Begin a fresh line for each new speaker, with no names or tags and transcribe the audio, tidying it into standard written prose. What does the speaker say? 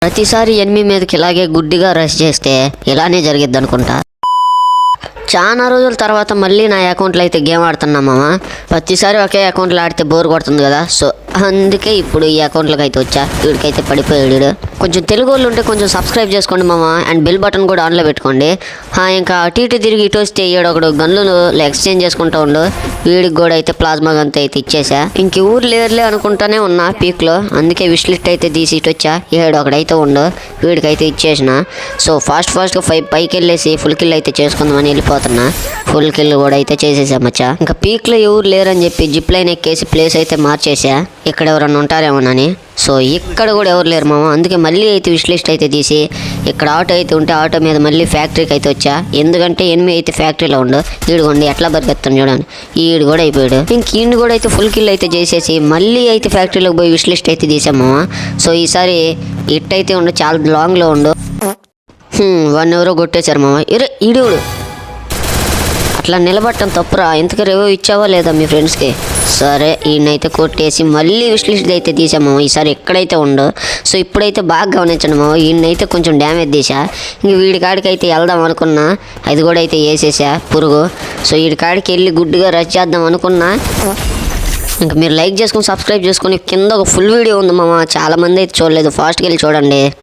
ప్రతిసారి ఎనిమి మీదకి ఇలాగే గుడ్డిగా రష్ చేస్తే ఇలానే జరిగిద్ది అనుకుంటా. చాలా రోజుల తర్వాత మళ్ళీ నా అకౌంట్లో అయితే గేమ్ ఆడుతున్నా మామ. ప్రతిసారి ఒకే అకౌంట్లో ఆడితే బోర్ కొడుతుంది కదా, సో అందుకే ఇప్పుడు ఈ అకౌంట్లోకి అయితే వచ్చా. వీడికైతే పడిపోయాడు. కొంచెం తెలుగు వాళ్ళు ఉంటే కొంచెం సబ్స్క్రైబ్ చేసుకోండి మామ, అండ్ బెల్ బటన్ కూడా ఆన్లో పెట్టుకోండి. ఇంకా అటు ఇటు తిరిగి ఇటు వస్తే ఒకడు గన్లు ఎక్స్చేంజ్ చేసుకుంటూ ఉండు. వీడికి కూడా అయితే ప్లాస్మా గంత అయితే ఇచ్చేసా. ఇంక ఊరు లేరులే అనుకుంటానే ఉన్నా పీక్లో, అందుకే విష్ లిస్ట్ అయితే తీసి ఇటు వచ్చా. ఒకడైతే ఉండు, వీడికైతే ఇచ్చేసిన. సో ఫాస్ట్గా 5 పైకి వెళ్ళేసి ఫుల్ కిల్ అయితే చేసుకుందామని వెళ్ళిపోతున్నా. ఫుల్ కిల్ కూడా అయితే చేసేసా మచ్చా. ఇంకా పీక్లో ఎవరు లేరని చెప్పి జిప్ లైన్ ఎక్కేసి ప్లేస్ అయితే మార్చేసా, ఇక్కడ ఎవరన్నా ఉంటారేమోనని. సో ఇక్కడ కూడా ఎవరు లేరు మామ, అందుకే మళ్ళీ అయితే విష్ లిస్ట్ అయితే తీసి ఇక్కడ ఆటో అయితే ఉంటే ఆటో మీద మళ్ళీ ఫ్యాక్టరీకి అయితే వచ్చా. ఎందుకంటే ఎనిమిది అయితే ఫ్యాక్టరీలో ఉండు. ఈడుకోండి ఎట్లా బతికేస్తాను చూడండి. ఈడు కూడా అయిపోయాడు. ఇంక ఈయన కూడా అయితే ఫుల్ కిల్ అయితే చేసేసి మళ్ళీ అయితే ఫ్యాక్టరీలోకి పోయి విష్ లిస్ట్ అయితే తీసాం మామ. సో ఈసారి ఇట్ అయితే ఉండు, చాలా లాంగ్లో ఉండు. వన్ ఎవరో కొట్టేశారు మామ. ఈడు అట్లా నిలబట్టం తప్పురా, ఇంతకు రివ్యూ ఇచ్చావా లేదా మీ ఫ్రెండ్స్కి? సరే ఈయనైతే కొట్టేసి మళ్ళీ విష్ లిస్ట్ అయితే తీసాము. ఈసారి ఎక్కడైతే ఉండో. సో ఇప్పుడైతే బాగా గమనించండి మామ, ఈయనైతే కొంచెం డ్యామేజ్ తీసా. ఇంక వీడి కాడికి అయితే వెళ్దాం అనుకున్నా, అది కూడా అయితే వేసేసా పురుగు. సో వీడి కాడికి వెళ్ళి గుడ్డుగా రష్ చేద్దాం అనుకున్నా. ఇంకా మీరు లైక్ చేసుకుని సబ్స్క్రైబ్ చేసుకుని కింద ఒక ఫుల్ వీడియో ఉంది మామ, చాలామంది అయితే చూడలేదు, ఫాస్ట్గా వెళ్ళి చూడండి.